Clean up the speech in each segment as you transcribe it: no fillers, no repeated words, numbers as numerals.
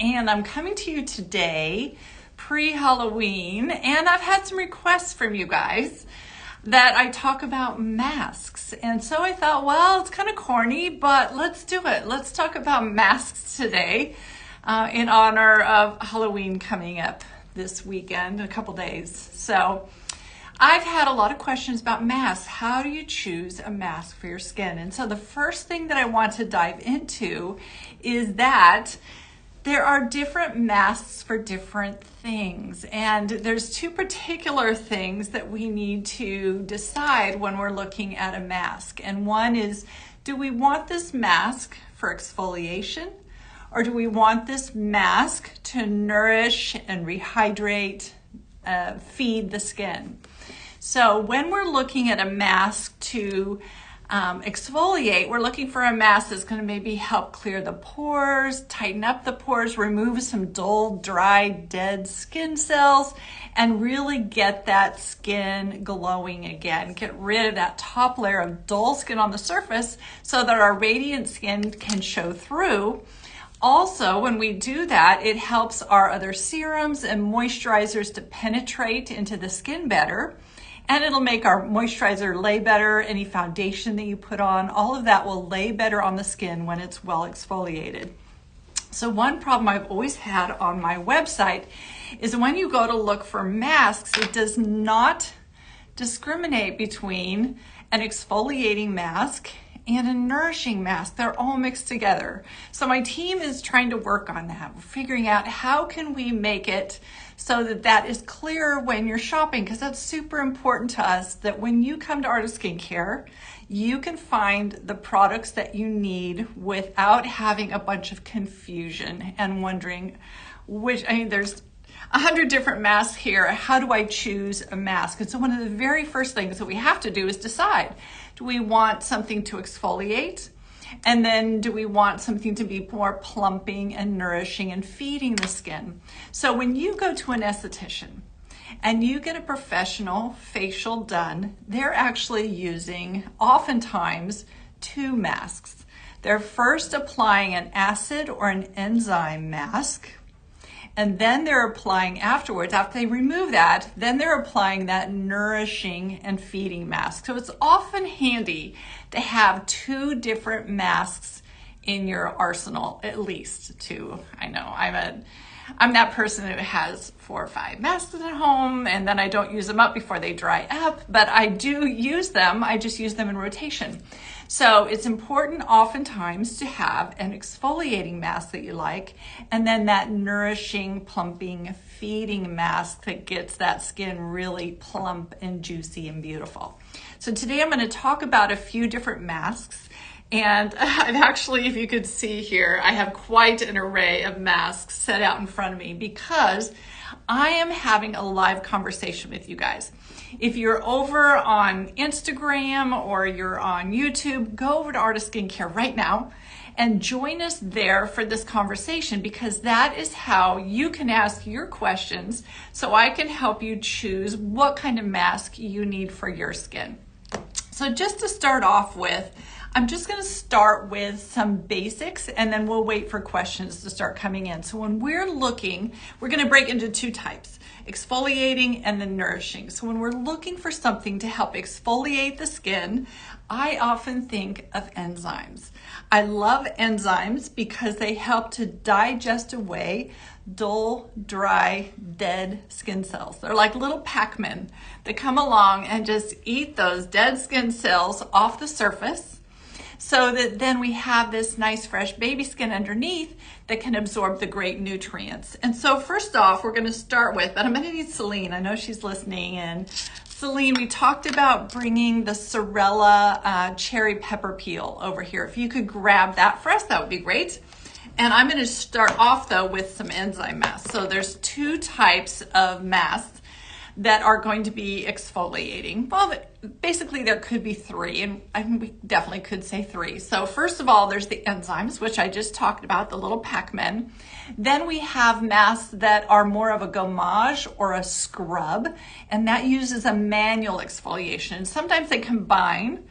and I'm coming to you today pre-Halloween, and I've had some requests from you guys that I talk about masks. And so I thought, well, it's kind of corny, but let's do it. Let's talk about masks today in honor of Halloween coming up this weekend, a couple days. So I've had a lot of questions about masks. How do you choose a mask for your skin? And so the first thing that I want to dive into is that there are different masks for different things. And there's two particular things that we need to decide when we're looking at a mask. And one is, do we want this mask for exfoliation? Or do we want this mask to nourish and rehydrate, feed the skin? So when we're looking at a mask to exfoliate, we're looking for a mask that's going to maybe help clear the pores, tighten up the pores, remove some dull, dry, dead skin cells, and really get that skin glowing again. Get rid of that top layer of dull skin on the surface so that our radiant skin can show through. Also, when we do that, it helps our other serums and moisturizers to penetrate into the skin better. And it'll make our moisturizer lay better. Any foundation that you put on, all of that will lay better on the skin when it's well exfoliated. So one problem I've always had on my website is when you go to look for masks, it does not discriminate between an exfoliating mask and a nourishing mask. They're all mixed together. So my team is trying to work on that. We're figuring out how can we make it so that that is clear when you're shopping, because that's super important to us, that when you come to Art of Skincare, you can find the products that you need without having a bunch of confusion and wondering there's 100 different masks here. How do I choose a mask? And so one of the very first things that we have to do is decide, do we want something to exfoliate? And then do we want something to be more plumping and nourishing and feeding the skin? So when you go to an esthetician and you get a professional facial done, they're actually using oftentimes two masks. They're first applying an acid or an enzyme mask, and then they're applying afterwards, after they remove that, then they're applying that nourishing and feeding mask. So it's often handy to have two different masks in your arsenal, at least two. I know I'm that person who has 4 or 5 masks at home, and then I don't use them up before they dry up, but I do use them. I just use them in rotation. So it's important oftentimes to have an exfoliating mask that you like, and then that nourishing, plumping, feeding mask that gets that skin really plump and juicy and beautiful. So today I'm going to talk about a few different masks. And I've actually, if you could see here, I have quite an array of masks set out in front of me because I am having a live conversation with you guys. If you're over on Instagram or you're on YouTube, go over to Art of Skincare right now and join us there for this conversation, because that is how you can ask your questions so I can help you choose what kind of mask you need for your skin. So just to start off with, I'm just going to start with some basics, and then we'll wait for questions to start coming in. So when we're looking, we're going to break into two types, exfoliating and then nourishing. So when we're looking for something to help exfoliate the skin, I often think of enzymes. I love enzymes because they help to digest away dull, dry, dead skin cells. They're like little Pac-Men that come along and just eat those dead skin cells off the surface, so that then we have this nice fresh baby skin underneath that can absorb the great nutrients. And so first off, we're going to start with, and I'm going to need Celine. I know she's listening in. Celine, we talked about bringing the Sorella cherry pepper peel over here. If you could grab that for us, that would be great. And I'm going to start off though with some enzyme masks. So there's two types of masks that are going to be exfoliating. Well, basically there could be 3, and we definitely could say 3. So first of all, there's the enzymes, which I just talked about, the little Pac-Men. Then we have masks that are more of a gommage or a scrub, and that uses a manual exfoliation. Sometimes they combine.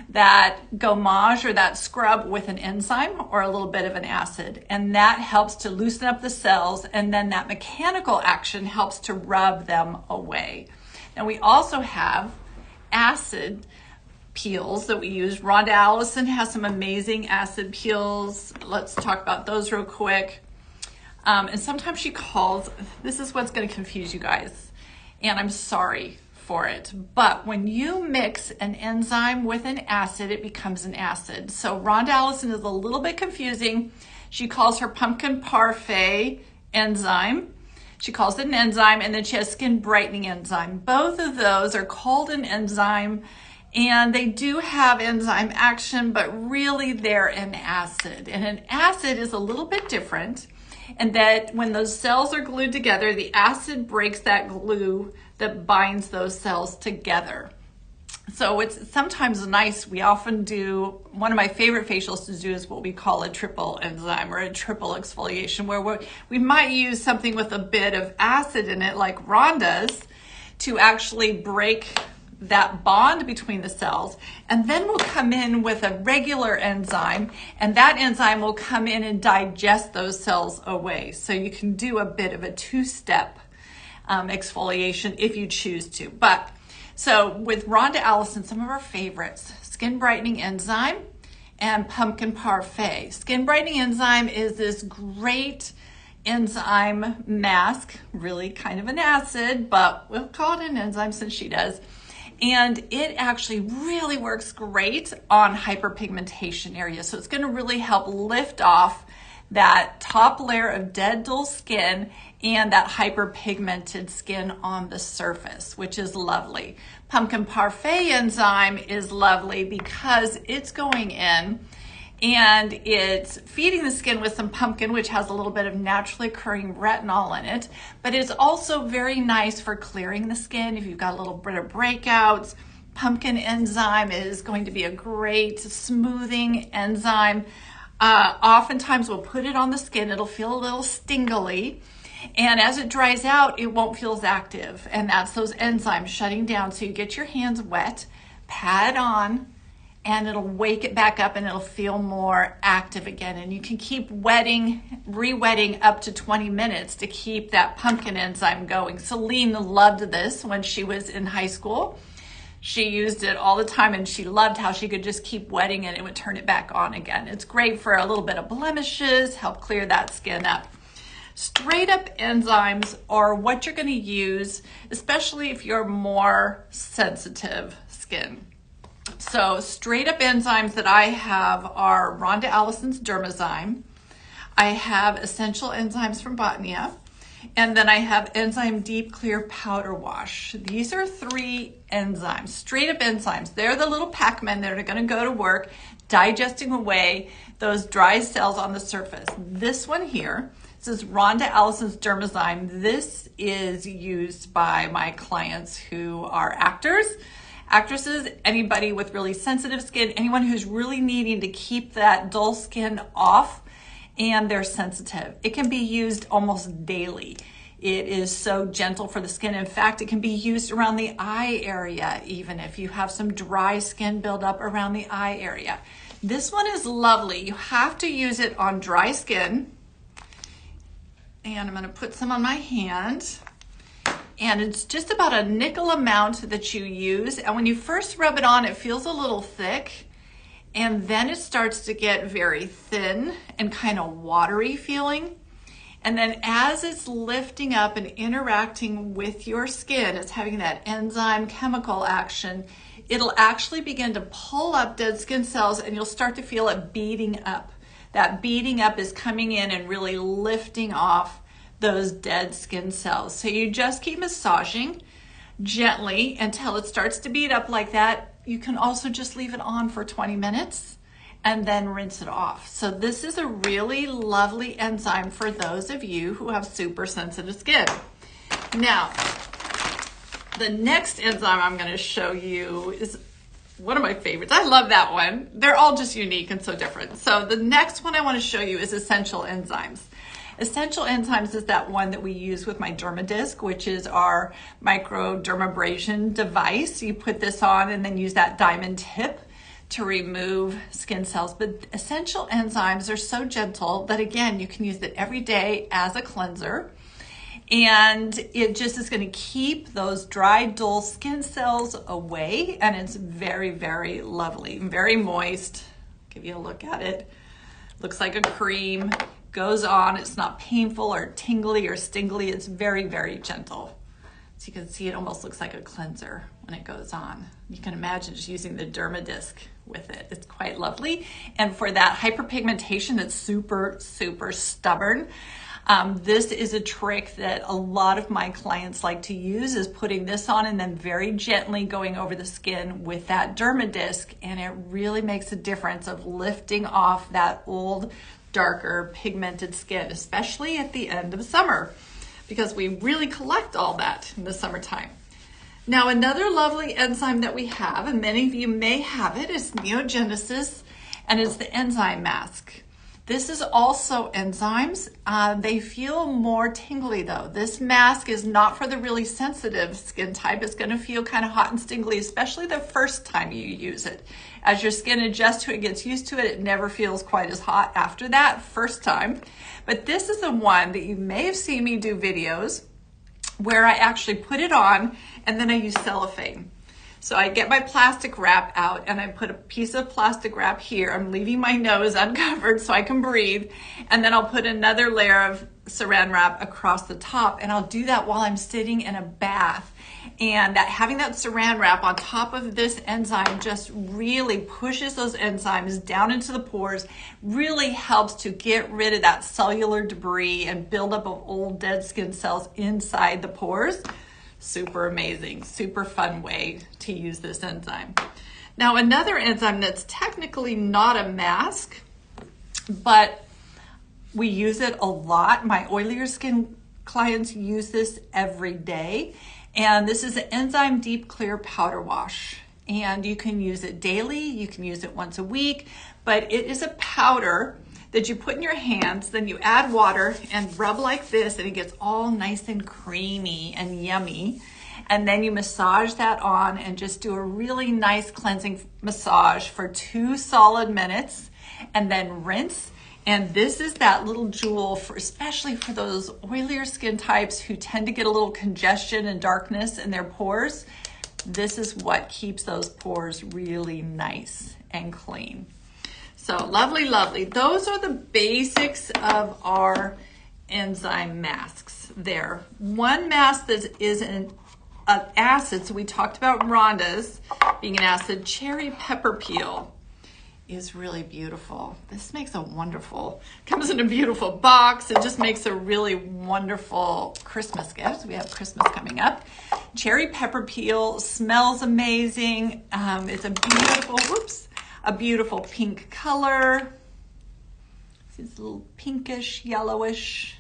that gommage or that scrub with an enzyme or a little bit of an acid, and that helps to loosen up the cells, and then that mechanical action helps to rub them away. And we also have acid peels that we use. Rhonda Allison has some amazing acid peels. Let's talk about those real quick. And sometimes she calls, this is what's going to confuse you guys, and I'm sorry for it, but when you mix an enzyme with an acid, it becomes an acid. So Rhonda Allison is a little bit confusing. She calls her pumpkin parfait enzyme. She calls it an enzyme, and then she has skin brightening enzyme. Both of those are called an enzyme, and they do have enzyme action, but really they're an acid. And an acid is a little bit different, and that when those cells are glued together, the acid breaks that glue that binds those cells together. So it's sometimes nice. We often do, one of my favorite facials to do is what we call a triple enzyme or a triple exfoliation, where we might use something with a bit of acid in it, like Rhonda's, to actually break that bond between the cells. And then we'll come in with a regular enzyme, and that enzyme will come in and digest those cells away. So you can do a bit of a two-step exfoliation if you choose to. But so with Rhonda Allison, some of our favorites: skin brightening enzyme and pumpkin parfait. Skin brightening enzyme is this great enzyme mask, really kind of an acid, but we'll call it an enzyme since she does. And it actually really works great on hyperpigmentation areas. So it's going to really help lift off that top layer of dead, dull skin and that hyperpigmented skin on the surface, which is lovely. Pumpkin parfait enzyme is lovely because it's going in and it's feeding the skin with some pumpkin, which has a little bit of naturally occurring retinol in it, but it's also very nice for clearing the skin if you've got a little bit of breakouts. Pumpkin enzyme is going to be a great smoothing enzyme. Oftentimes we'll put it on the skin, it'll feel a little stingly, and as it dries out, it won't feel as active, and that's those enzymes shutting down. So you get your hands wet, pat it on, and it'll wake it back up and it'll feel more active again. And you can keep wetting, re-wetting up to 20 minutes to keep that pumpkin enzyme going. Celine loved this when she was in high school. She used it all the time, and she loved how she could just keep wetting it and it would turn it back on again. It's great for a little bit of blemishes, help clear that skin up. Straight up enzymes are what you're going to use, especially if you're more sensitive skin. So straight up enzymes that I have are Rhonda Allison's Dermazyme. I have essential enzymes from Botania. And then I have Enzyme Deep Clear Powder Wash. These are 3 enzymes, straight up enzymes. They're the little Pac-Men that are going to go to work digesting away those dry cells on the surface. This one here, this is Rhonda Allison's Dermazyme. This is used by my clients who are actors, actresses, anybody with really sensitive skin, anyone who's really needing to keep that dull skin off and they're sensitive. It can be used almost daily. It is so gentle for the skin. In fact, it can be used around the eye area, even if you have some dry skin buildup around the eye area. This one is lovely. You have to use it on dry skin. And I'm gonna put some on my hand. And it's just about a nickel amount that you use. And when you first rub it on, it feels a little thick. And then it starts to get very thin and kind of watery feeling. And then as it's lifting up and interacting with your skin, it's having that enzyme chemical action, it'll actually begin to pull up dead skin cells and you'll start to feel it beating up. That beating up is coming in and really lifting off those dead skin cells. So you just keep massaging gently until it starts to beat up like that. You can also just leave it on for 20 minutes and then rinse it off. So this is a really lovely enzyme for those of you who have super sensitive skin. Now, the next enzyme I'm going to show you is one of my favorites. I love that one. They're all just unique and so different. So the next one I want to show you is essential enzymes. Essential enzymes is that one that we use with my Dermadisc, which is our microdermabrasion device. You put this on and then use that diamond tip to remove skin cells. But essential enzymes are so gentle that, again, you can use it every day as a cleanser. And it just is going to keep those dry, dull skin cells away. And it's very, very lovely, very moist. Give you a look at it. Looks like a cream. Goes on. It's not painful or tingly or stingly. It's very, very gentle. So you can see it almost looks like a cleanser when it goes on. You can imagine just using the Dermadisc with it. It's quite lovely. And for that hyperpigmentation that's super, super stubborn, this is a trick that a lot of my clients like to use, is putting this on and then very gently going over the skin with that Dermadisc, and it really makes a difference of lifting off that old, darker, pigmented skin, especially at the end of summer, because we really collect all that in the summertime. Now, another lovely enzyme that we have, and many of you may have it, is Neogenesis, and it's the enzyme mask. This is also enzymes. They feel more tingly though. This mask is not for the really sensitive skin type. It's gonna feel kind of hot and stingly, especially the first time you use it. As your skin adjusts to it, gets used to it, it never feels quite as hot after that first time. But this is the one that you may have seen me do videos where I actually put it on and then I use cellophane. So I get my plastic wrap out and I put a piece of plastic wrap here. I'm leaving my nose uncovered so I can breathe. And then I'll put another layer of saran wrap across the top, and I'll do that while I'm sitting in a bath. And that having that saran wrap on top of this enzyme just really pushes those enzymes down into the pores, really helps to get rid of that cellular debris and buildup of old dead skin cells inside the pores. Super amazing, super fun way to use this enzyme. Now, another enzyme that's technically not a mask, but we use it a lot. My oilier skin clients use this every day. And this is an enzyme deep clear powder wash. And you can use it daily, you can use it once a week, but it is a powder that you put in your hands, then you add water and rub like this, and it gets all nice and creamy and yummy. And then you massage that on and just do a really nice cleansing massage for 2 solid minutes, and then rinse. And this is that little jewel for, especially for those oilier skin types who tend to get a little congestion and darkness in their pores. This is what keeps those pores really nice and clean. So lovely, lovely. Those are the basics of our enzyme masks there. One mask that is an acid, so we talked about Rhonda's being an acid. Cherry pepper peel is really beautiful. This makes a wonderful, comes in a beautiful box. It just makes a really wonderful Christmas gift. We have Christmas coming up. Cherry pepper peel smells amazing. It's a beautiful, a beautiful pink color. It's a little pinkish, yellowish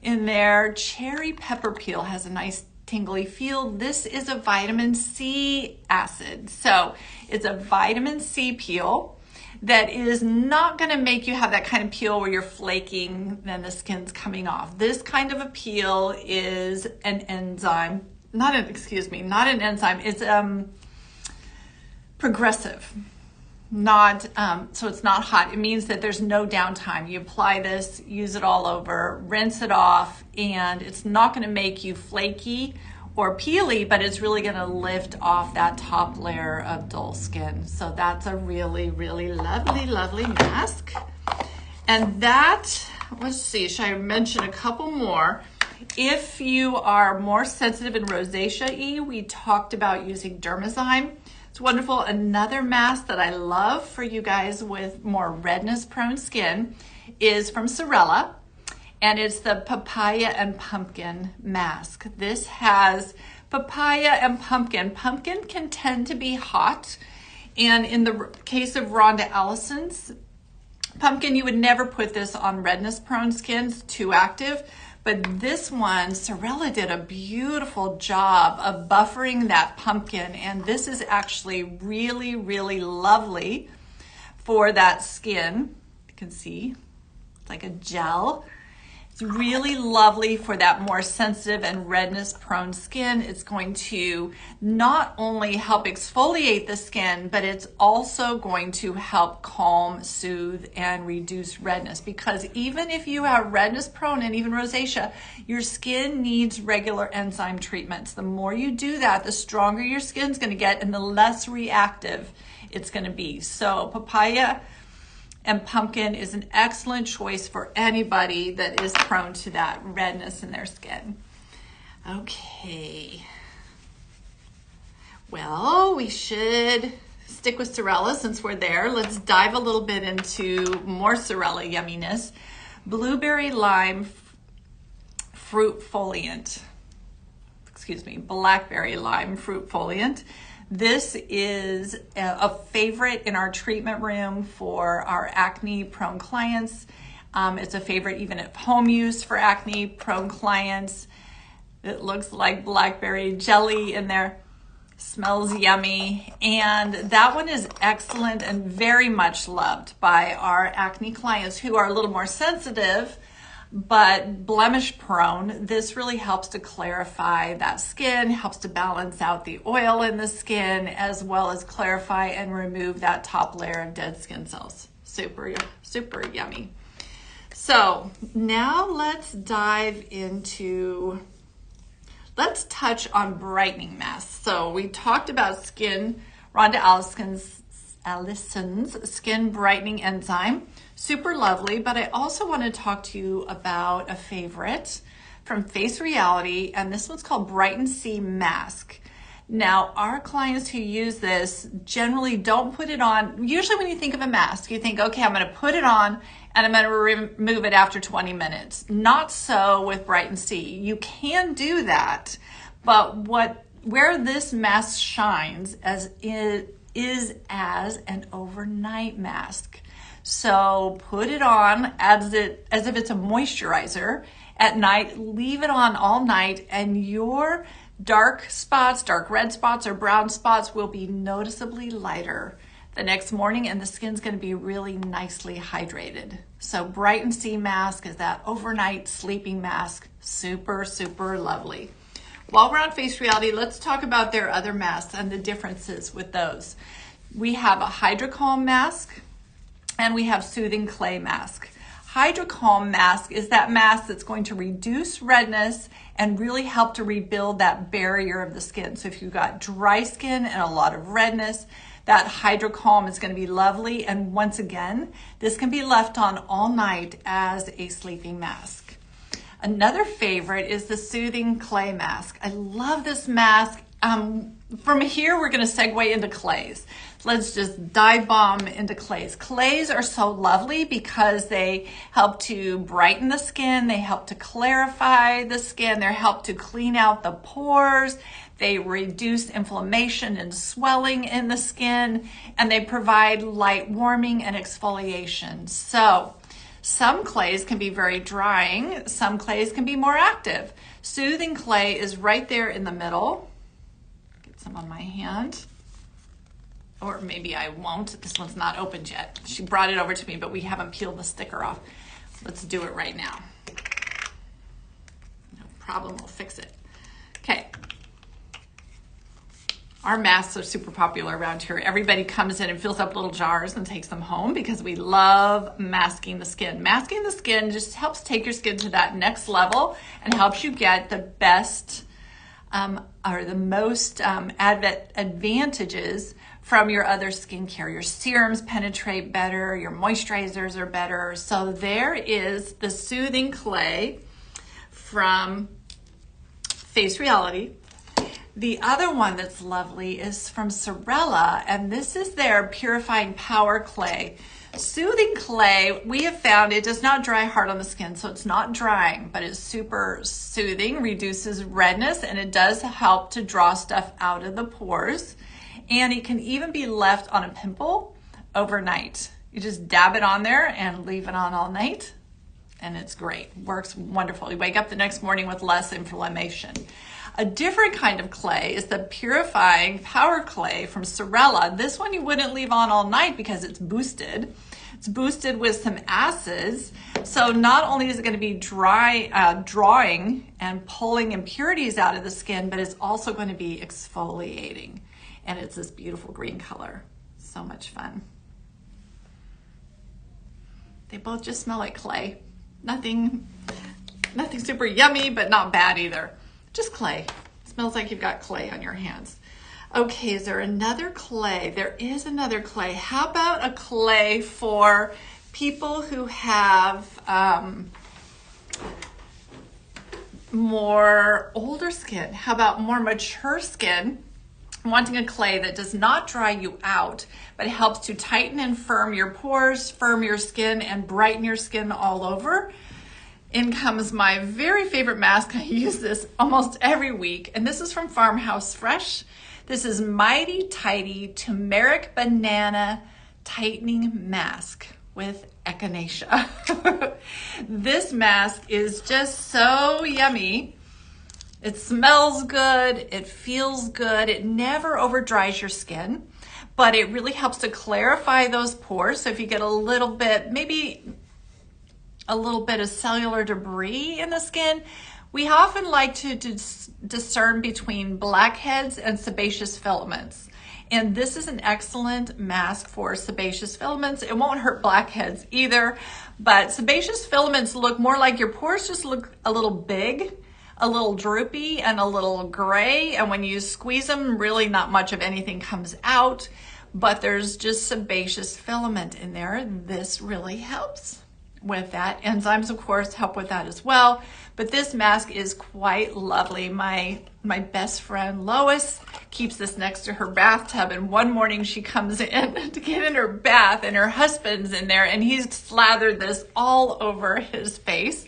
in there. Cherry pepper peel has a nice tingly feel. This is a vitamin C acid. So it's a vitamin C peel that is not going to make you have that kind of peel where you're flaking and the skin's coming off. This kind of a peel is an enzyme, not an enzyme. It's progressive. Not so it's not hot. It means that there's no downtime. You apply this, use it all over, rinse it off, and it's not going to make you flaky or peely, but it's really going to lift off that top layer of dull skin. So that's a really, really lovely, lovely mask. And that, let's see, should I mention a couple more? If you are more sensitive in rosacea-y, we talked about using Dermazyme. It's wonderful. Another mask that I love for you guys with more redness prone skin is from Sorella, and it's the papaya and pumpkin mask. This has papaya and pumpkin. Pumpkin can tend to be hot, and in the case of Rhonda Allison's pumpkin, you would never put this on redness prone skin. It's too active. But this one, Sorella did a beautiful job of buffering that pumpkin, and this is actually really, really lovely for that skin. You can see it's like a gel. It's really lovely for that more sensitive and redness prone skin. It's going to not only help exfoliate the skin, but it's also going to help calm, soothe, and reduce redness, because even if you have redness prone and even rosacea, your skin needs regular enzyme treatments. The more you do that, the stronger your skin's going to get and the less reactive it's going to be. So papaya and pumpkin is an excellent choice for anybody that is prone to that redness in their skin. Okay. Well, we should stick with Sorella since we're there. Let's dive a little bit into more Sorella yumminess. Blueberry lime fruit foliant. Excuse me, blackberry lime fruit foliant. This is a favorite in our treatment room for our acne prone clients. It's a favorite even at home use for acne prone clients. It looks like blackberry jelly in there, smells yummy, and that one is excellent and very much loved by our acne clients who are a little more sensitive but blemish prone. This really helps to clarify that skin, helps to balance out the oil in the skin, as well as clarify and remove that top layer of dead skin cells. Super, super yummy. So now let's dive into, let's touch on brightening masks. So we talked about Rhonda Allison's skin brightening enzyme. Super lovely, but I also want to talk to you about a favorite from Face Reality, and this one's called Brighten C Mask. Now, our clients who use this generally don't put it on. Usually when you think of a mask, you think, okay, I'm going to put it on and I'm going to remove it after 20 minutes. Not so with Brighten C. You can do that, but where this mask shines is as an overnight mask. So put it on as if it's a moisturizer at night, leave it on all night, and your dark spots, dark red spots or brown spots will be noticeably lighter the next morning, and the skin's going to be really nicely hydrated. So Brighten C mask is that overnight sleeping mask. Super, super lovely. While we're on Face Reality, let's talk about their other masks and the differences with those. We have a Hydrocalm mask, and we have Soothing Clay mask. Hydrocalm mask is that mask that's going to reduce redness and really help to rebuild that barrier of the skin. So if you've got dry skin and a lot of redness, that Hydrocalm is going to be lovely. And once again, this can be left on all night as a sleeping mask. Another favorite is the Soothing Clay mask. I love this mask. From here, we're going to segue into clays. Let's just dive bomb into clays. Clays are so lovely because they help to brighten the skin. They help to clarify the skin. They help to clean out the pores. They reduce inflammation and swelling in the skin, and they provide light warming and exfoliation. So some clays can be very drying. Some clays can be more active. Soothing Clay is right there in the middle. Get some on my hand. Or maybe I won't. This one's not opened yet. She brought it over to me, but we haven't peeled the sticker off. Let's do it right now. No problem, we'll fix it. Okay. Our masks are super popular around here. Everybody comes in and fills up little jars and takes them home because we love masking the skin. Masking the skin just helps take your skin to that next level and helps you get the best or the most advantages from your other skincare. Your serums penetrate better, your moisturizers are better. So there is the Soothing Clay from Face Reality. The other one that's lovely is from Sorella, and this is their Purifying Power Clay. Soothing Clay, we have found it does not dry hard on the skin, so it's not drying, but it's super soothing, reduces redness, and it does help to draw stuff out of the pores. And it can even be left on a pimple overnight. You just dab it on there and leave it on all night, and it's great. Works wonderful. You wake up the next morning with less inflammation. A different kind of clay is the Purifying Power Clay from Sorella. This one you wouldn't leave on all night because it's boosted. It's boosted with some acids So not only is it going to be drawing and pulling impurities out of the skin, but it's also going to be exfoliating. And it's this beautiful green color. So much fun. They both just smell like clay. Nothing super yummy, but not bad either. Just clay. It smells like you've got clay on your hands. Okay, is there another clay? There is another clay. How about a clay for people who have more older skin? How about more mature skin? Wanting a clay that does not dry you out, but helps to tighten and firm your pores, firm your skin, and brighten your skin all over. In comes my very favorite mask. I use this almost every week, and this is from Farmhouse Fresh. This is Mighty Tidy Turmeric Banana Tightening Mask with echinacea. This mask is just so yummy. It smells good, it feels good, it never over dries your skin, but it really helps to clarify those pores. So if you get a little bit, maybe a little bit of cellular debris in the skin, we often like to discern between blackheads and sebaceous filaments. And this is an excellent mask for sebaceous filaments. It won't hurt blackheads either, but sebaceous filaments look more like your pores just look a little big, a little droopy, and a little gray. And when you squeeze them, really not much of anything comes out, but there's just sebaceous filament in there. This really helps with that. Enzymes, of course, help with that as well. But this mask is quite lovely. My best friend Lois keeps this next to her bathtub, and one morning she comes in to get in her bath and her husband's in there, and he's slathered this all over his face.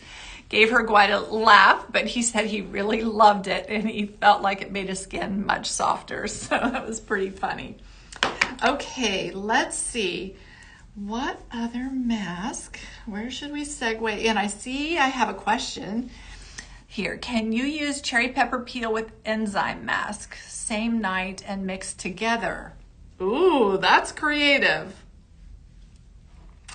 Gave her quite a laugh, but he said he really loved it and he felt like it made his skin much softer. So that was pretty funny. Okay, let's see. What other mask? Where should we segue in? I see I have a question here. Can you use cherry pepper peel with enzyme mask same night and mix together? Ooh, that's creative.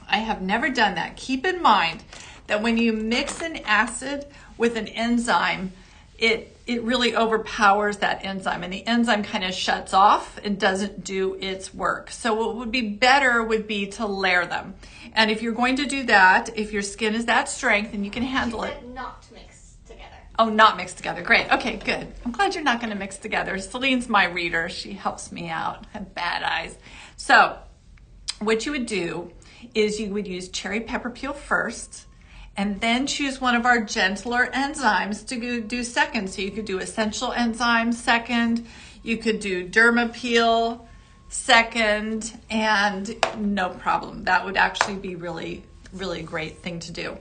I have never done that. Keep in mind that when you mix an acid with an enzyme, it really overpowers that enzyme, and the enzyme kind of shuts off and doesn't do its work. So what would be better would be to layer them. And if you're going to do that, if your skin is that strength and you can handle it. Not mix together. Oh, not mix together. Great. Okay, good. I'm glad you're not going to mix together. Celine's my reader. She helps me out. I have bad eyes. So what you would do is you would use cherry pepper peel first, and then choose one of our gentler enzymes to do second. So you could do essential enzyme second, you could do derma peel second, and no problem. That would actually be really, really great thing to do.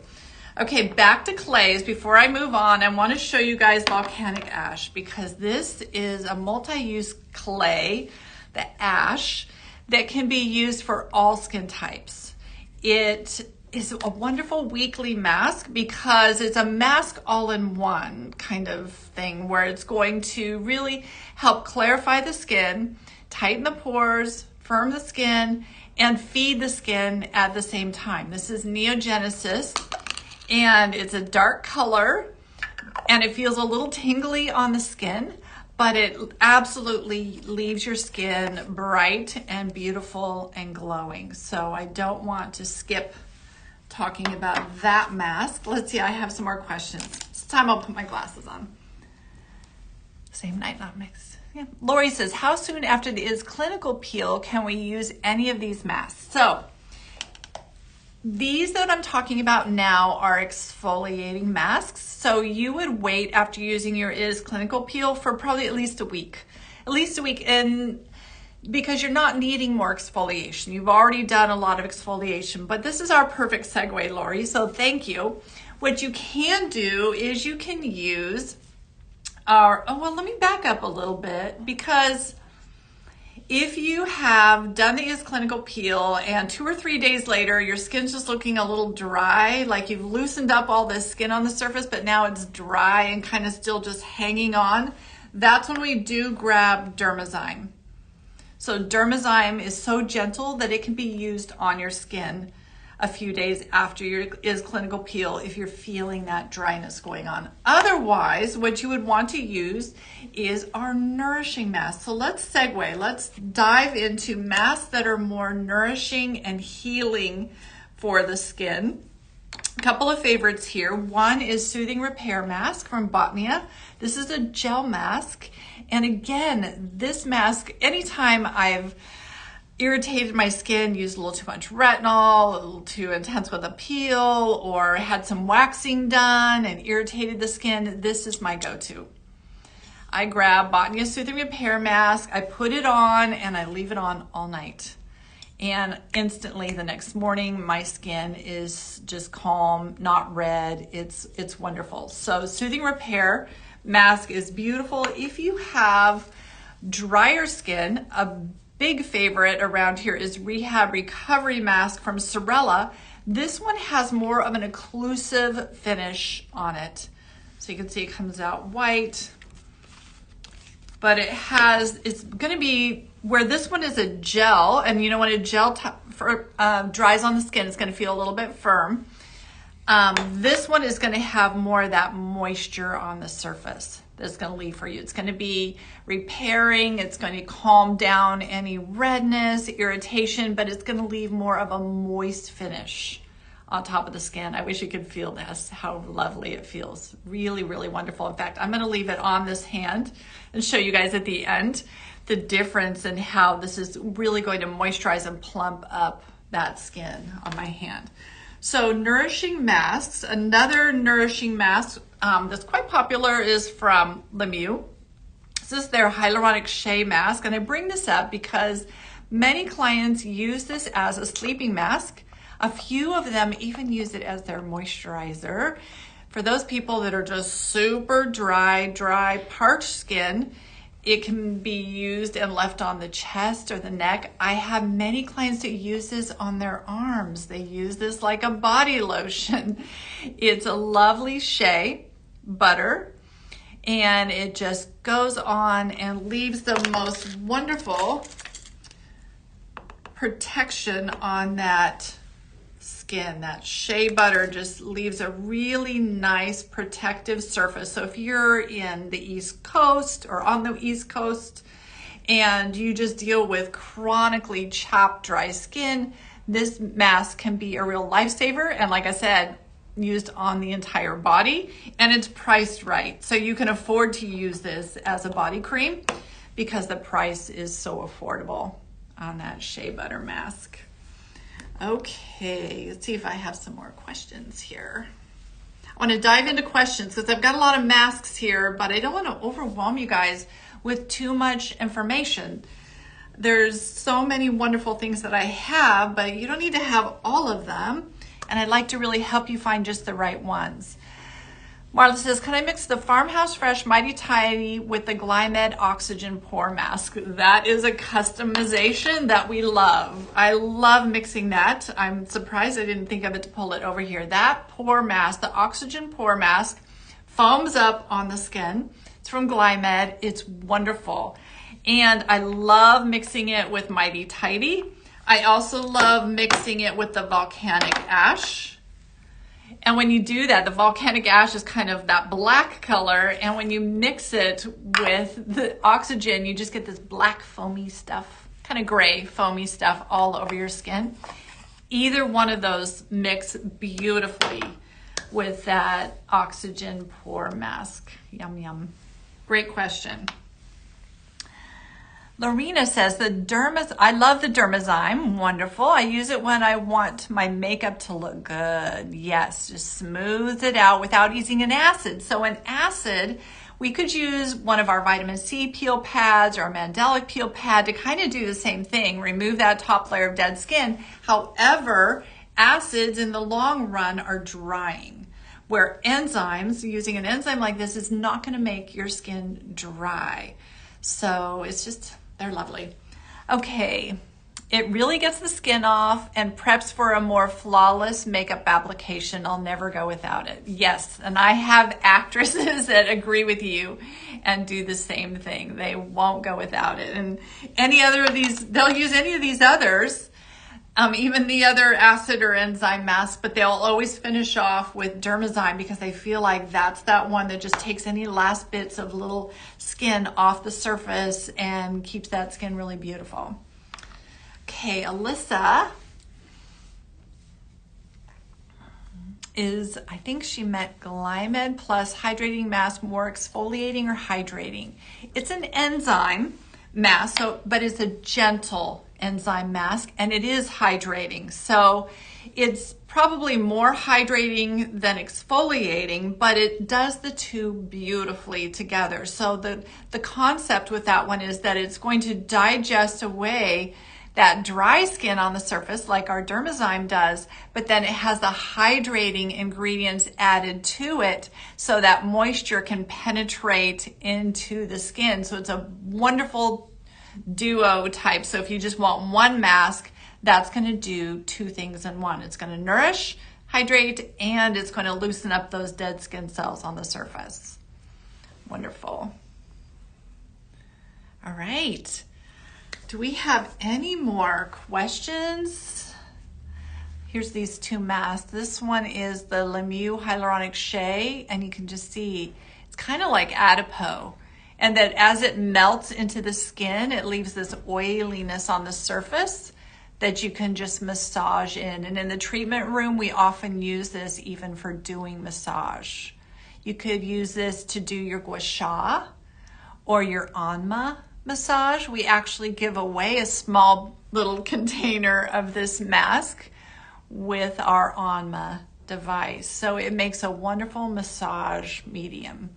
Okay, back to clays. Before I move on, I want to show you guys volcanic ash, because this is a multi-use clay, the ash, that can be used for all skin types. It is a wonderful weekly mask because it's a mask all-in-one kind of thing where it's going to really help clarify the skin, tighten the pores, firm the skin, and feed the skin at the same time. This is Neogenesis, and it's a dark color, and it feels a little tingly on the skin, but it absolutely leaves your skin bright and beautiful and glowing. So I don't want to skip talking about that mask. Let's see, I have some more questions. This time I'll put my glasses on. Same night, not mixed. Yeah. Lori says, how soon after the is clinical peel can we use any of these masks? So these that I'm talking about now are exfoliating masks. So you would wait after using your is clinical peel for probably at least a week. And because you're not needing more exfoliation. You've already done a lot of exfoliation, but this is our perfect segue, Lori, so thank you. What you can do is you can use let me back up a little bit, because if you have done the is clinical peel and 2 or 3 days later, your skin's just looking a little dry, like you've loosened up all this skin on the surface, but now it's dry and kind of still just hanging on, that's when we do grab Dermazyme. So Dermazyme is so gentle that it can be used on your skin a few days after is clinical peel if you're feeling that dryness going on. Otherwise, what you would want to use is our nourishing mask. So let's segue. Let's dive into masks that are more nourishing and healing for the skin. A couple of favorites here. One is Soothing Repair Mask from Botnia. This is a gel mask. And again, this mask, anytime I've irritated my skin, used a little too much retinol, a little too intense with a peel, or had some waxing done and irritated the skin, this is my go-to. I grab Botnia Soothing Repair Mask, I put it on, and I leave it on all night. And instantly the next morning, my skin is just calm, not red. It's wonderful. So Soothing Repair Mask is beautiful. If you have drier skin, a big favorite around here is Rehab Recovery Mask from Sorella. This one has more of an occlusive finish on it. So you can see it comes out white, but it's gonna be, where this one is a gel, and you know when a gel dries on the skin, it's gonna feel a little bit firm. This one is gonna have more of that moisture on the surface that's going to leave for you. It's going to be repairing, it's going to calm down any redness, irritation, but it's going to leave more of a moist finish on top of the skin. I wish you could feel this, how lovely it feels. Really, really wonderful. In fact, I'm going to leave it on this hand and show you guys at the end the difference in how this is really going to moisturize and plump up that skin on my hand. So nourishing masks, another nourishing mask that's quite popular is from Lemieux. This is their hyaluronic shea mask, and I bring this up because many clients use this as a sleeping mask. A few of them even use it as their moisturizer. For those people that are just super dry, parched skin, it can be used and left on the chest or the neck. I have many clients that use this on their arms. They use this like a body lotion. It's a lovely shea butter, and it just goes on and leaves the most wonderful protection on that skin. That shea butter just leaves a really nice protective surface. So if you're in the East Coast or on the East Coast and you just deal with chronically chapped, dry skin, this mask can be a real lifesaver. And like I said, used on the entire body, and it's priced right. So you can afford to use this as a body cream because the price is so affordable on that shea butter mask. Okay, let's see if I have some more questions here. I want to dive into questions because I've got a lot of masks here, but I don't want to overwhelm you guys with too much information. There's so many wonderful things that I have, but you don't need to have all of them. And I'd like to really help you find just the right ones. Marla says, can I mix the Farmhouse Fresh Mighty Tidy with the Glymed Oxygen Pore Mask? That is a customization that we love. I love mixing that. I'm surprised I didn't think of it to pull it over here. That pore mask, the Oxygen Pore Mask, foams up on the skin. It's from Glymed. It's wonderful. And I love mixing it with Mighty Tidy. I also love mixing it with the volcanic ash. And when you do that, the volcanic ash is kind of that black color. And when you mix it with the oxygen, you just get this black foamy stuff, kind of gray foamy stuff all over your skin. Either one of those mix beautifully with that oxygen pore mask. Yum, yum. Great question. Lorena says, I love the Dermazyme, wonderful. I use it when I want my makeup to look good. Yes, just smooths it out without using an acid. So an acid, we could use one of our vitamin C peel pads or a mandelic peel pad to kind of do the same thing, remove that top layer of dead skin. However, acids in the long run are drying, where enzymes, using an enzyme like this is not going to make your skin dry. So it's just, they're lovely. Okay, it really gets the skin off and preps for a more flawless makeup application. I'll never go without it. Yes, and I have actresses that agree with you and do the same thing. They won't go without it. And any other of these, they'll use any of these others even the other acid or enzyme masks, but they'll always finish off with Dermazyme because they feel like that's that one that just takes any last bits of little skin off the surface and keeps that skin really beautiful. Okay, Alyssa is, I think she meant Glymed plus hydrating mask, more exfoliating or hydrating. It's an enzyme mask, but it's a gentle enzyme mask, and it is hydrating. So it's probably more hydrating than exfoliating, but it does the two beautifully together. So the concept with that one is that it's going to digest away that dry skin on the surface like our Dermazyme does, but then it has the hydrating ingredients added to it so that moisture can penetrate into the skin. So it's a wonderful duo type. So if you just want one mask, that's going to do two things in one. It's going to nourish, hydrate, and it's going to loosen up those dead skin cells on the surface. Wonderful. All right. Do we have any more questions? Here's these two masks. This one is the Lemieux Hyaluronic Shea, and you can just see it's kind of like Adipo. And that as it melts into the skin, it leaves this oiliness on the surface that you can just massage in. And in the treatment room, we often use this even for doing massage. You could use this to do your gua sha or your anma massage. We actually give away a small little container of this mask with our anma device. So it makes a wonderful massage medium.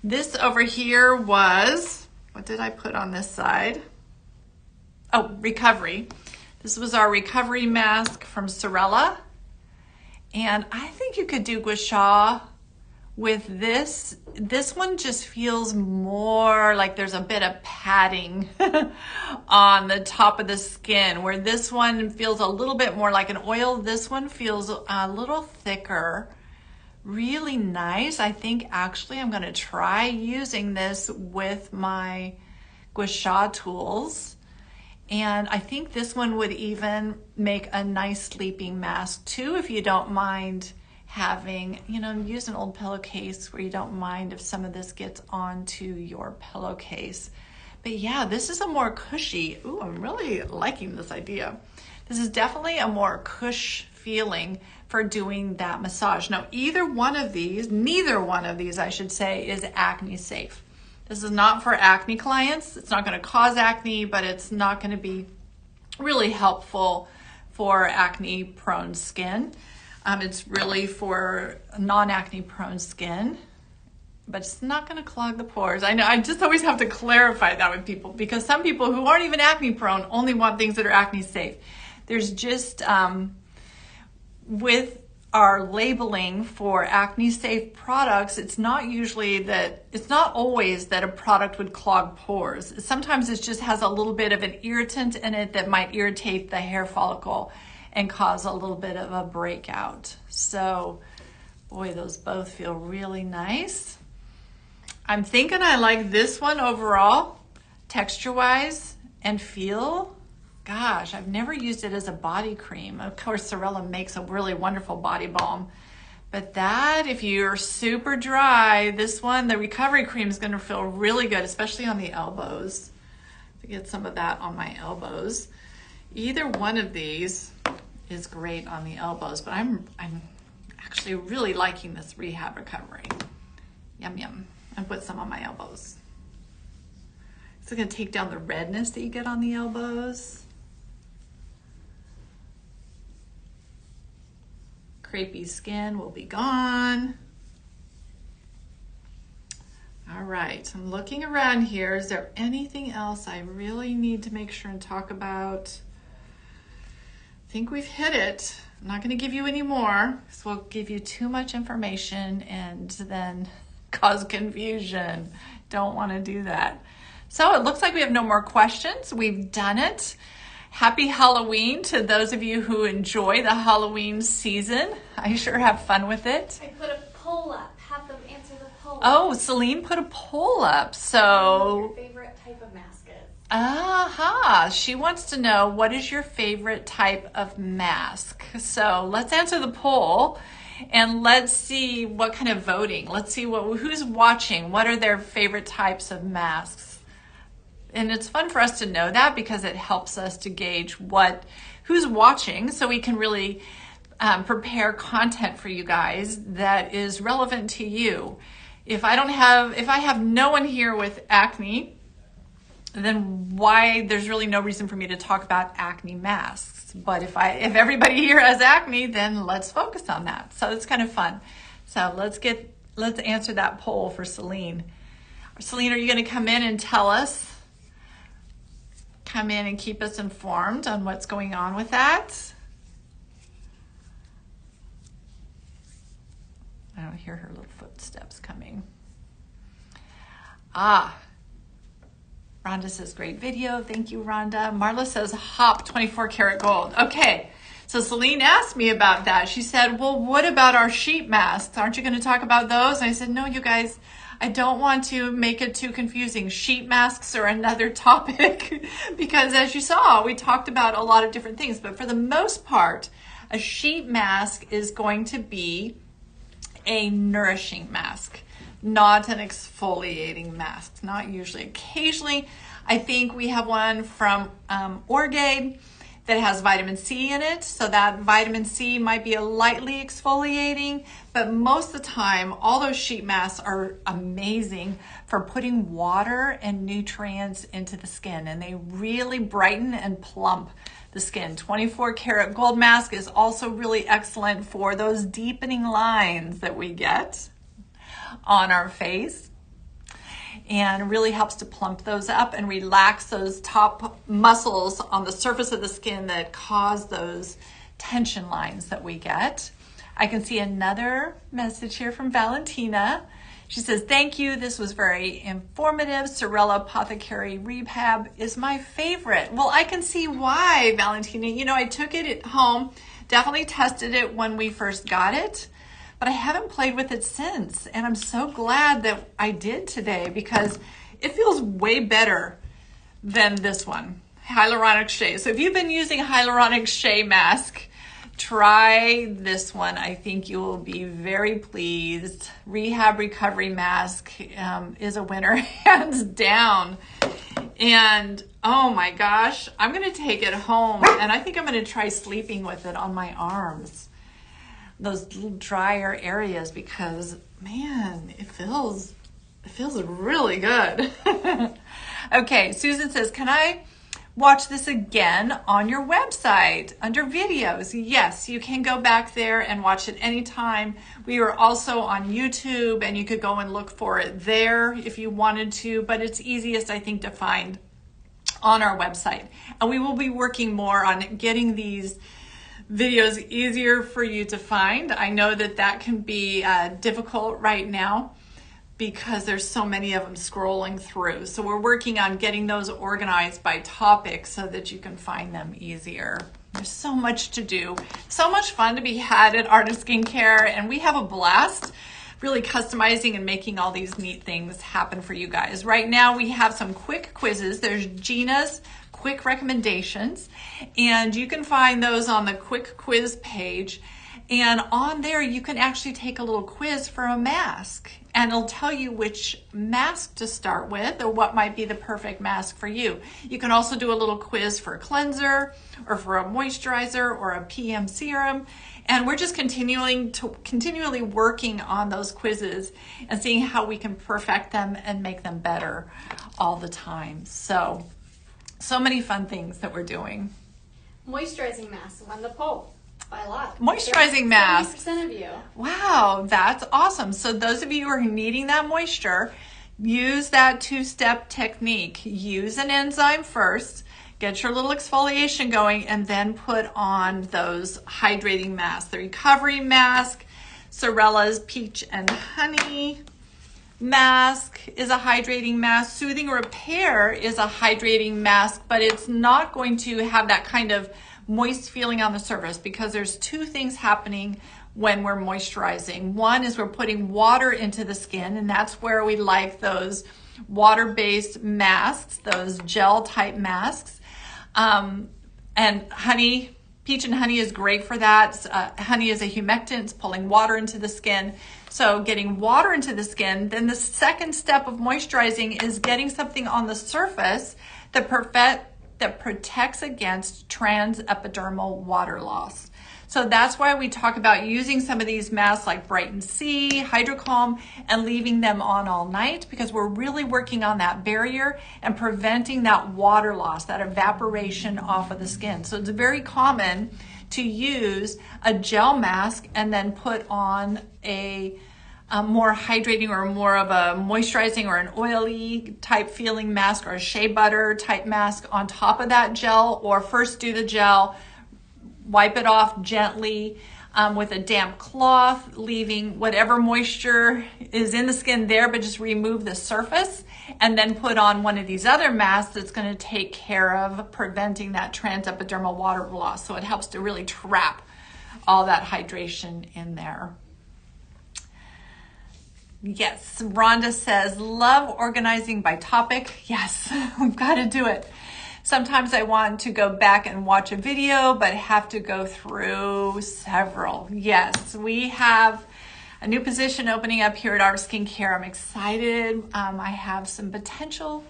This over here was, what did I put on this side? Oh, recovery. This was our recovery mask from Sorella. And I think you could do gua sha with this. This one just feels more like there's a bit of padding on the top of the skin, where this one feels a little bit more like an oil. This one feels a little thicker. Really nice. I think actually I'm going to try using this with my gua sha tools. And I think this one would even make a nice sleeping mask too, if you don't mind having, use an old pillowcase where you don't mind if some of this gets onto your pillowcase. But yeah, this is a more cushy, ooh, I'm really liking this idea. This is definitely a more cush feeling for doing that massage. Now, neither one of these, I should say, is acne safe. This is not for acne clients. It's not going to cause acne, but it's not going to be really helpful for acne prone skin. It's really for non-acne prone skin, but it's not going to clog the pores. I know, I just always have to clarify that with people, because some people who aren't even acne prone only want things that are acne safe. There's just, with our labeling for acne safe products, it's not always that a product would clog pores. Sometimes it just has a little bit of an irritant in it that might irritate the hair follicle and cause a little bit of a breakout. So, boy, those both feel really nice. I'm thinking I like this one overall, texture-wise and feel. Gosh, I've never used it as a body cream. Of course, Sorella makes a really wonderful body balm. But that, if you're super dry, this one, the recovery cream, is going to feel really good, especially on the elbows. To get some of that on my elbows. Either one of these is great on the elbows, but I'm actually really liking this rehab recovery. Yum, yum. And put some on my elbows. It's going to take down the redness that you get on the elbows. Crepey skin will be gone. All right, I'm looking around here. Is there anything else I really need to make sure and talk about? I think we've hit it. I'm not going to give you any more, because we'll give you too much information and then cause confusion. Don't want to do that. So it looks like we have no more questions. We've done it. Happy Halloween to those of you who enjoy the Halloween season. I sure have fun with it. I put a poll up. Have them answer the poll. Oh, Celine put a poll up. So What your favorite type of mask is. She wants to know, what is your favorite type of mask? So let's answer the poll and let's see what kind of voting. Let's see who's watching. What are their favorite types of masks? And it's fun for us to know that because it helps us to gauge who's watching, so we can really prepare content for you guys that is relevant to you. If I have no one here with acne, then there's really no reason for me to talk about acne masks. But if everybody here has acne, then let's focus on that. So it's kind of fun. So let's answer that poll for Celine. Celine, are you going to come in and tell us? Come in and keep us informed on what's going on with that. I don't hear her little footsteps coming. Rhonda says, great video. Thank you, Rhonda. Marla says, hop 24 karat gold. Okay, so Celine asked me about that. She said, well, what about our sheet masks? Aren't you going to talk about those? And I said, no, you guys, I don't want to make it too confusing. Sheet masks are another topic because, as you saw, we talked about a lot of different things. But for the most part, a sheet mask is going to be a nourishing mask, not an exfoliating mask, not usually. Occasionally, I think we have one from Orgaid that has vitamin C in it, so that vitamin C might be a lightly exfoliating, but most of the time, all those sheet masks are amazing for putting water and nutrients into the skin, and they really brighten and plump the skin. 24 karat gold mask is also really excellent for those deepening lines that we get on our face, and really helps to plump those up and relax those top muscles on the surface of the skin that cause those tension lines that we get. I can see another message here from Valentina. She says, thank you, this was very informative. Sorella Apothecary Rehab is my favorite. Well, I can see why, Valentina. You know, I took it at home, definitely tested it when we first got it, but I haven't played with it since. And I'm so glad that I did today because it feels way better than this one, Hyaluronic Shea. So if you've been using Hyaluronic Shea mask, try this one. I think you will be very pleased. Rehab Recovery Mask is a winner, hands down. And oh my gosh, I'm gonna take it home and I think I'm gonna try sleeping with it on my arms, those little drier areas, because man, it feels really good. Okay, Susan says, can I watch this again on your website under videos? Yes, you can go back there and watch it anytime. We are also on YouTube and you could go and look for it there if you wanted to, but it's easiest, I think, to find on our website. And we will be working more on getting these videos easier for you to find. I know that can be difficult right now because there's so many of them scrolling through. So we're working on getting those organized by topic so that you can find them easier. There's so much to do, so much fun to be had at Artist Skincare, and we have a blast really customizing and making all these neat things happen for you guys. Right now we have some quick quizzes. There's Jeana's quick recommendations, and you can find those on the quick quiz page. And on there, you can actually take a little quiz for a mask, and it'll tell you which mask to start with or what might be the perfect mask for you. You can also do a little quiz for a cleanser or for a moisturizer or a PM serum. And we're just continually working on those quizzes and seeing how we can perfect them and make them better all the time. So many fun things that we're doing. Moisturizing masks won the poll by a lot. Moisturizing mask. 70% of you. Wow, that's awesome. So those of you who are needing that moisture, use that two-step technique. Use an enzyme first, get your little exfoliation going, and then put on those hydrating masks. The recovery mask, Sorella's Peach and Honey mask is a hydrating mask. Soothing Repair is a hydrating mask, but it's not going to have that kind of moist feeling on the surface because there's two things happening when we're moisturizing. One is we're putting water into the skin, and that's where we like those water-based masks, those gel type masks. And honey, peach and honey is great for that. Honey is a humectant, it's pulling water into the skin. So getting water into the skin, then the second step of moisturizing is getting something on the surface that protects against transepidermal water loss. So that's why we talk about using some of these masks like Brighten C, Hydrocalm, and leaving them on all night, because we're really working on that barrier and preventing that water loss, that evaporation off of the skin. So it's very common to use a gel mask and then put on a more hydrating or more of a moisturizing or an oily type feeling mask or a shea butter type mask on top of that gel, or first do the gel, wipe it off gently with a damp cloth, leaving whatever moisture is in the skin there, but just remove the surface, and then put on one of these other masks that's going to take care of preventing that transepidermal water loss. So it helps to really trap all that hydration in there. Yes, Rhonda says, love organizing by topic. Yes, we've got to do it. Sometimes I want to go back and watch a video, but have to go through several. Yes, we have a new position opening up here at Our Skincare. I'm excited. I have some potential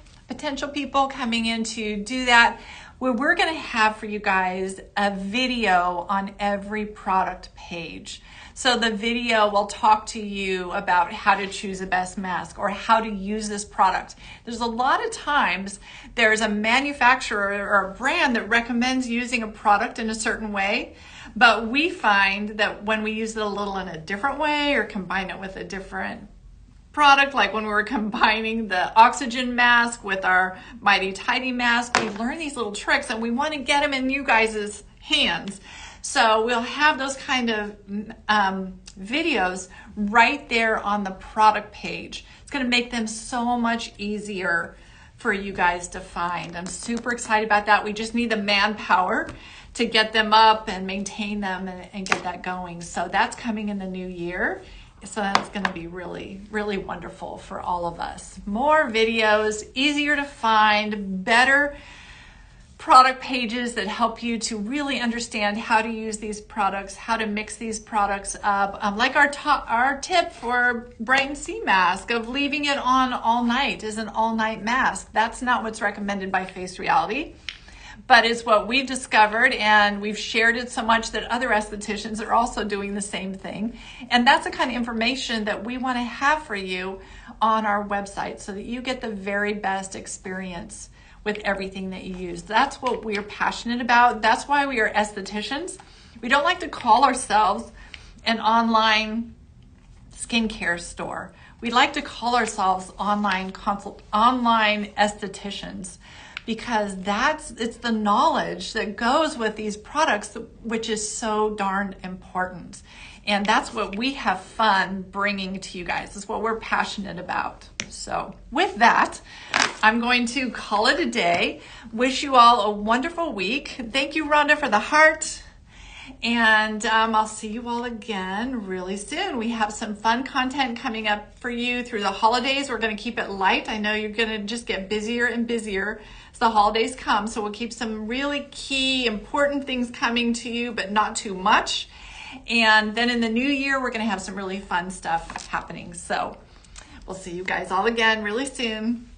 people coming in to do that, where we're going to have for you guys a video on every product page. So the video will talk to you about how to choose the best mask or how to use this product. There's a lot of times there's a manufacturer or a brand that recommends using a product in a certain way, but we find that when we use it a little in a different way or combine it with a different product, like when we were combining the oxygen mask with our Mighty Tidy mask, we learn these little tricks and we want to get them in you guys' hands. So we'll have those kind of videos right there on the product page. It's going to make them so much easier for you guys to find. I'm super excited about that. We just need the manpower to get them up and maintain them and get that going. So that's coming in the new year. So that's going to be really, really wonderful for all of us. More videos, easier to find, better product pages that help you to really understand how to use these products, how to mix these products up. Like our tip for Brighten C mask of leaving it on all night is an all-night mask. That's not what's recommended by Face Reality, but it's what we've discovered, and we've shared it so much that other estheticians are also doing the same thing. And that's the kind of information that we want to have for you on our website so that you get the very best experience with everything that you use. That's what we're passionate about. That's why we are estheticians. We don't like to call ourselves an online skincare store. We like to call ourselves online estheticians, because it's the knowledge that goes with these products, which is so darn important. And that's what we have fun bringing to you guys. It's what we're passionate about. So with that, I'm going to call it a day. Wish you all a wonderful week. Thank you, Rhonda, for the heart. And I'll see you all again really soon. We have some fun content coming up for you through the holidays. We're going to keep it light. I know you're going to just get busier and busier as the holidays come. So we'll keep some really key, important things coming to you, but not too much. And then in the new year, we're going to have some really fun stuff happening. So we'll see you guys all again really soon.